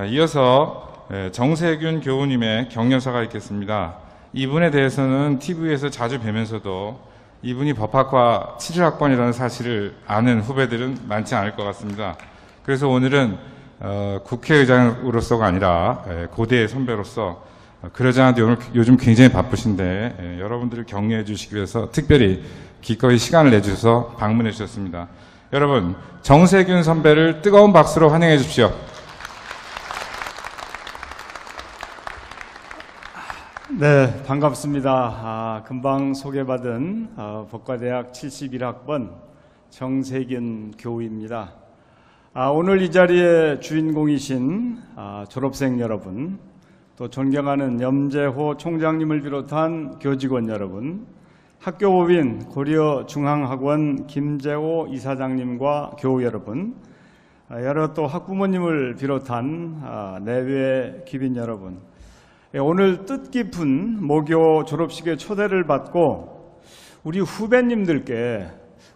이어서 정세균 교우님의 격려사가 있겠습니다. 이분에 대해서는 TV에서 자주 뵈면서도 이분이 법학과 7학번이라는 사실을 아는 후배들은 많지 않을 것 같습니다. 그래서 오늘은 국회의장으로서가 아니라 고대의 선배로서 그러지 않아도 요즘 굉장히 바쁘신데 여러분들을 격려해 주시기 위해서 특별히 기꺼이 시간을 내주셔서 방문해 주셨습니다. 여러분, 정세균 선배를 뜨거운 박수로 환영해 주십시오. 네, 반갑습니다. 금방 소개받은 법과대학 71학번 정세균 교우입니다. 오늘 이 자리에 주인공이신 졸업생 여러분, 또 존경하는 염재호 총장님을 비롯한 교직원 여러분, 학교법인 고려중앙학원 김재호 이사장님과 교우 여러분, 여러 또 학부모님을 비롯한 내외 귀빈 여러분, 오늘 뜻깊은 모교 졸업식에 초대를 받고 우리 후배님들께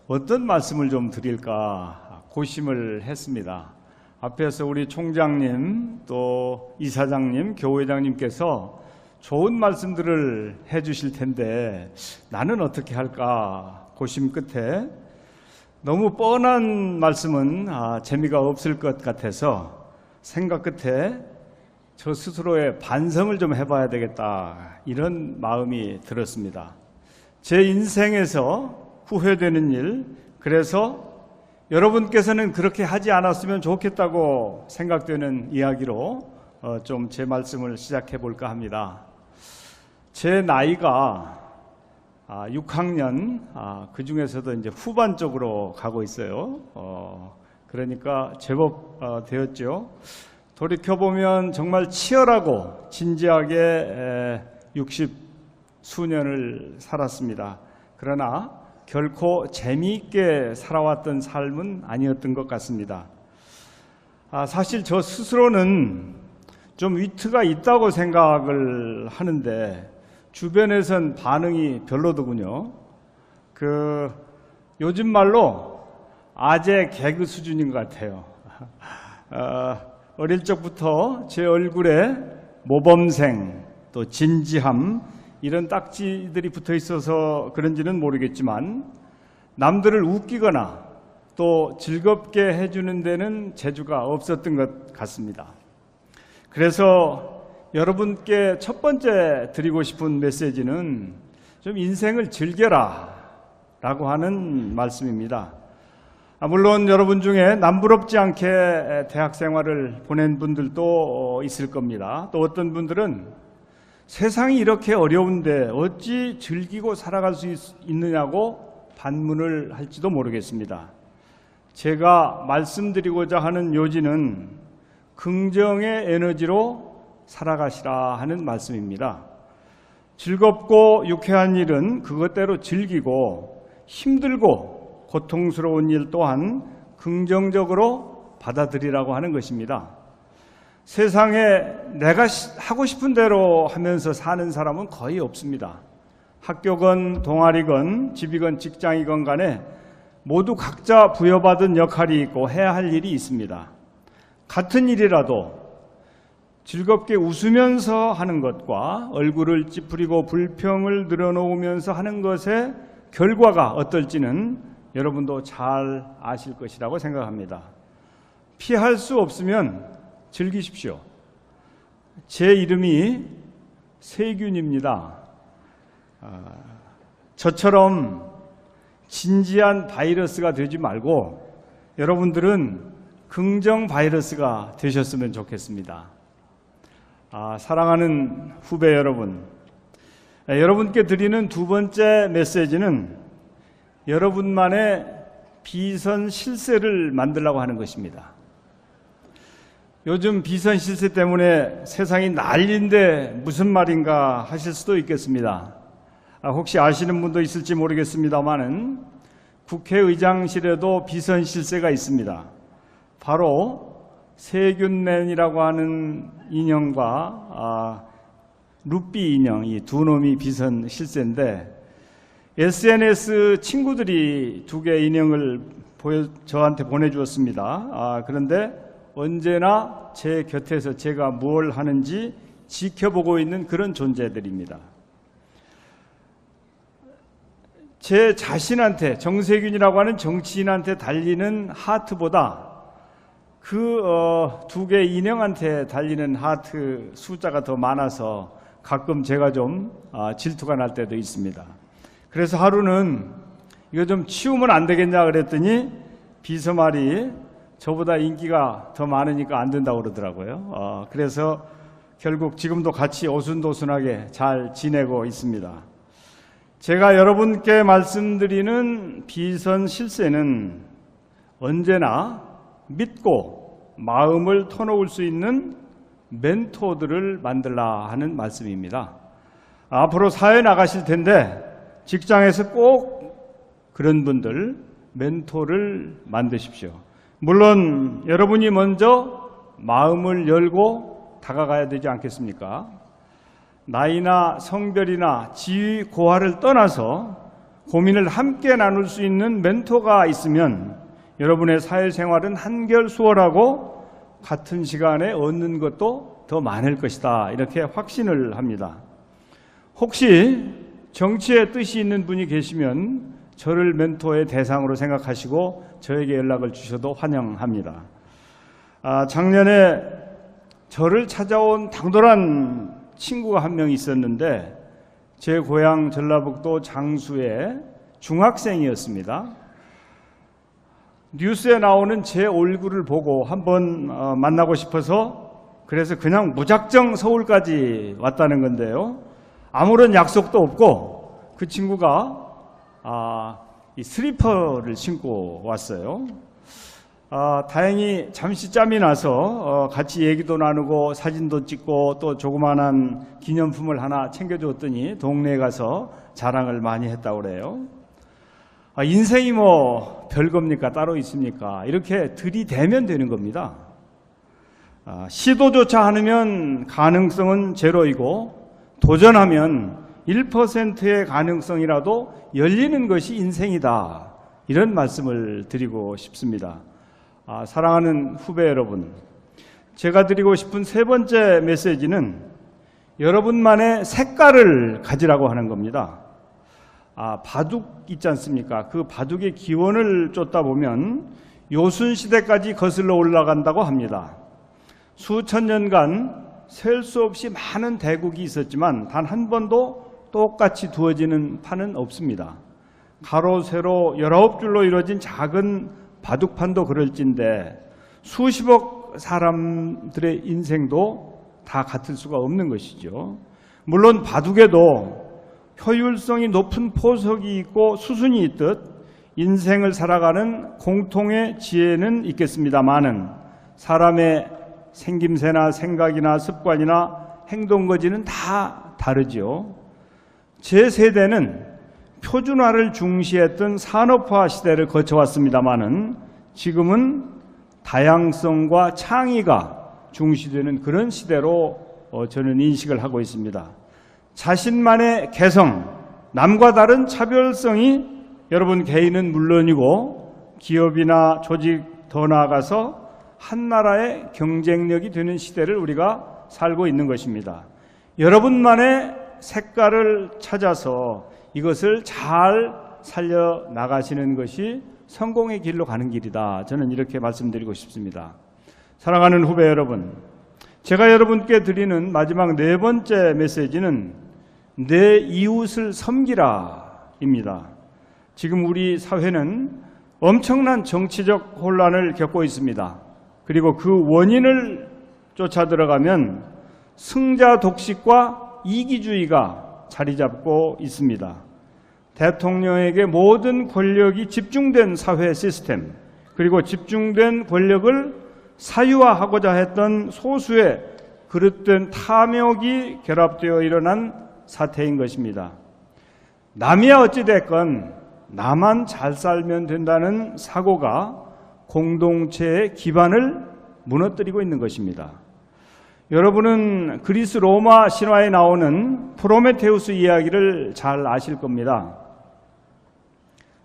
어떤 말씀을 좀 드릴까 고심을 했습니다. 앞에서 우리 총장님, 또 이사장님, 교우회장님께서 좋은 말씀들을 해주실 텐데 나는 어떻게 할까 고심 끝에 너무 뻔한 말씀은 재미가 없을 것 같아서 생각 끝에 저 스스로의 반성을 좀 해봐야 되겠다, 이런 마음이 들었습니다. 제 인생에서 후회되는 일, 그래서 여러분께서는 그렇게 하지 않았으면 좋겠다고 생각되는 이야기로 좀 제 말씀을 시작해 볼까 합니다. 제 나이가 6학년, 그 중에서도 이제 후반 쪽으로 가고 있어요. 그러니까 제법 되었죠. 돌이켜보면 정말 치열하고 진지하게 60수년을 살았습니다. 그러나 결코 재미있게 살아왔던 삶은 아니었던 것 같습니다. 사실 저 스스로는 좀 위트가 있다고 생각을 하는데 주변에선 반응이 별로더군요. 요즘 말로 아재 개그 수준인 것 같아요. 어릴 적부터 제 얼굴에 모범생, 또 진지함, 이런 딱지들이 붙어 있어서 그런지는 모르겠지만 남들을 웃기거나 또 즐겁게 해주는 데는 재주가 없었던 것 같습니다. 그래서 여러분께 첫 번째 드리고 싶은 메시지는 좀 인생을 즐겨라 라고 하는 말씀입니다. 물론 여러분 중에 남부럽지 않게 대학 생활을 보낸 분들도 있을 겁니다. 또 어떤 분들은 세상이 이렇게 어려운데 어찌 즐기고 살아갈 수 있느냐고 반문을 할지도 모르겠습니다. 제가 말씀드리고자 하는 요지는 긍정의 에너지로 살아가시라 하는 말씀입니다. 즐겁고 유쾌한 일은 그것대로 즐기고 힘들고 고통스러운 일 또한 긍정적으로 받아들이라고 하는 것입니다. 세상에 내가 하고 싶은 대로 하면서 사는 사람은 거의 없습니다. 학교건 동아리건 집이건 직장이건 간에 모두 각자 부여받은 역할이 있고 해야 할 일이 있습니다. 같은 일이라도 즐겁게 웃으면서 하는 것과 얼굴을 찌푸리고 불평을 늘어놓으면서 하는 것의 결과가 어떨지는 여러분도 잘 아실 것이라고 생각합니다. 피할 수 없으면 즐기십시오. 제 이름이 세균입니다. 저처럼 진지한 바이러스가 되지 말고 여러분들은 긍정 바이러스가 되셨으면 좋겠습니다. 사랑하는 후배 여러분, 여러분께 드리는 두 번째 메시지는 여러분만의 비선 실세를 만들려고 하는 것입니다. 요즘 비선 실세 때문에 세상이 난리인데 무슨 말인가 하실 수도 있겠습니다. 혹시 아시는 분도 있을지 모르겠습니다만은 국회의장실에도 비선 실세가 있습니다. 바로 세균맨이라고 하는 인형과 루피 인형, 이 두 놈이 비선 실세인데 SNS 친구들이 두 개의 인형을 저한테 보내주었습니다. 그런데 언제나 제 곁에서 제가 뭘 하는지 지켜보고 있는 그런 존재들입니다. 제 자신한테, 정세균이라고 하는 정치인한테 달리는 하트보다 그 두 개의 인형한테 달리는 하트 숫자가 더 많아서 가끔 제가 좀 질투가 날 때도 있습니다. 그래서 하루는 이거 좀 치우면 안 되겠냐 그랬더니 비서말이 저보다 인기가 더 많으니까 안 된다고 그러더라고요. 그래서 결국 지금도 같이 오순도순하게 잘 지내고 있습니다. 제가 여러분께 말씀드리는 비선 실세는 언제나 믿고 마음을 터놓을 수 있는 멘토들을 만들라 하는 말씀입니다. 앞으로 사회 나가실 텐데 직장에서 꼭 그런 분들 멘토를 만드십시오. 물론 여러분이 먼저 마음을 열고 다가가야 되지 않겠습니까? 나이나 성별이나 지위 고하를 떠나서 고민을 함께 나눌 수 있는 멘토가 있으면 여러분의 사회생활은 한결 수월하고 같은 시간에 얻는 것도 더 많을 것이다, 이렇게 확신을 합니다. 혹시 정치에 뜻이 있는 분이 계시면 저를 멘토의 대상으로 생각하시고 저에게 연락을 주셔도 환영합니다. 작년에 저를 찾아온 당돌한 친구가 한 명 있었는데 제 고향 전라북도 장수의 중학생이었습니다. 뉴스에 나오는 제 얼굴을 보고 한번 만나고 싶어서 그래서 그냥 무작정 서울까지 왔다는 건데요. 아무런 약속도 없고 그 친구가 이 슬리퍼를 신고 왔어요. 다행히 잠시 짬이 나서 같이 얘기도 나누고 사진도 찍고 또 조그만한 기념품을 하나 챙겨줬더니 동네에 가서 자랑을 많이 했다고 그래요. 인생이 뭐 별겁니까? 따로 있습니까? 이렇게 들이대면 되는 겁니다. 시도조차 않으면 가능성은 제로이고 도전하면 1%의 가능성이라도 열리는 것이 인생이다, 이런 말씀을 드리고 싶습니다. 사랑하는 후배 여러분, 제가 드리고 싶은 세 번째 메시지는 여러분만의 색깔을 가지라고 하는 겁니다. 바둑 있지 않습니까? 그 바둑의 기원을 쫓다 보면 요순시대까지 거슬러 올라간다고 합니다. 수천 년간 셀 수 없이 많은 대국이 있었지만 단 한 번도 똑같이 두어지는 판은 없습니다. 가로 세로 19줄로 이루어진 작은 바둑판도 그럴진데 수십억 사람들의 인생도 다 같을 수가 없는 것이죠. 물론 바둑에도 효율성이 높은 포석이 있고 수순이 있듯 인생을 살아가는 공통의 지혜는 있겠습니다마는 사람의 생김새나 생각이나 습관이나 행동거지는 다 다르죠. 제 세대는 표준화를 중시했던 산업화 시대를 거쳐왔습니다마는 지금은 다양성과 창의가 중시되는 그런 시대로 저는 인식을 하고 있습니다. 자신만의 개성, 남과 다른 차별성이 여러분 개인은 물론이고 기업이나 조직, 더 나아가서 한 나라의 경쟁력이 되는 시대를 우리가 살고 있는 것입니다. 여러분만의 색깔을 찾아서 이것을 잘 살려나가시는 것이 성공의 길로 가는 길이다, 저는 이렇게 말씀드리고 싶습니다. 사랑하는 후배 여러분, 제가 여러분께 드리는 마지막 네 번째 메시지는 내 이웃을 섬기라입니다. 지금 우리 사회는 엄청난 정치적 혼란을 겪고 있습니다. 그리고 그 원인을 쫓아 들어가면 승자 독식과 이기주의가 자리 잡고 있습니다. 대통령에게 모든 권력이 집중된 사회 시스템, 그리고 집중된 권력을 사유화하고자 했던 소수의 그릇된 탐욕이 결합되어 일어난 사태인 것입니다. 남이야 어찌됐건 나만 잘 살면 된다는 사고가 공동체의 기반을 무너뜨리고 있는 것입니다. 여러분은 그리스 로마 신화에 나오는 프로메테우스 이야기를 잘 아실 겁니다.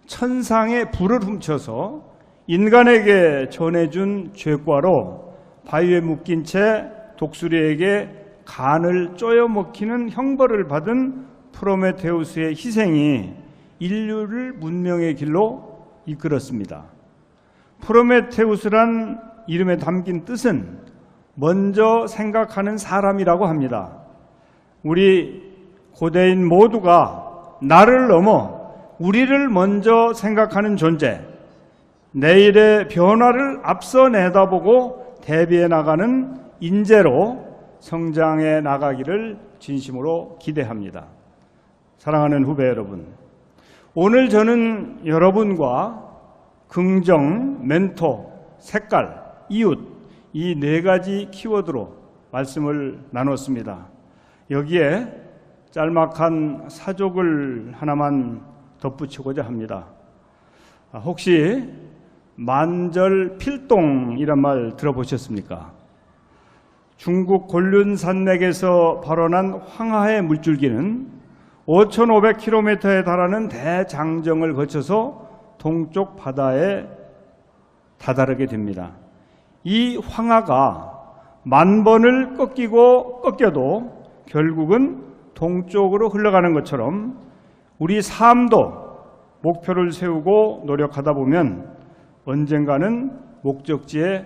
천상의 불을 훔쳐서 인간에게 전해준 죄과로 바위에 묶인 채 독수리에게 간을 쪼여 먹히는 형벌을 받은 프로메테우스의 희생이 인류를 문명의 길로 이끌었습니다. 프로메테우스란 이름에 담긴 뜻은 먼저 생각하는 사람이라고 합니다. 우리 고대인 모두가 나를 넘어 우리를 먼저 생각하는 존재, 내일의 변화를 앞서 내다보고 대비해 나가는 인재로 성장해 나가기를 진심으로 기대합니다. 사랑하는 후배 여러분, 오늘 저는 여러분과 긍정, 멘토, 색깔, 이웃 이 네 가지 키워드로 말씀을 나눴습니다. 여기에 짤막한 사족을 하나만 덧붙이고자 합니다. 혹시 만절필동이란 말 들어보셨습니까? 중국 곤륜산맥에서 발원한 황하의 물줄기는 5,500km에 달하는 대장정을 거쳐서 동쪽 바다에 다다르게 됩니다. 이 황하가 10,000번을 꺾이고 꺾여도 결국은 동쪽으로 흘러가는 것처럼 우리 삶도 목표를 세우고 노력하다 보면 언젠가는 목적지에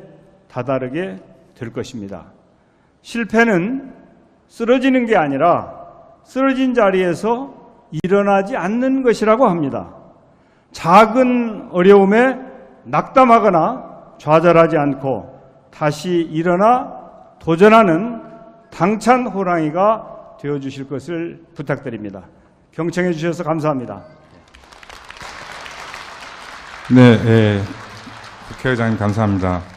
다다르게 될 것입니다. 실패는 쓰러지는 게 아니라 쓰러진 자리에서 일어나지 않는 것이라고 합니다. 작은 어려움에 낙담하거나 좌절하지 않고 다시 일어나 도전하는 당찬 호랑이가 되어주실 것을 부탁드립니다. 경청해 주셔서 감사합니다. 네, 국회의장님 감사합니다.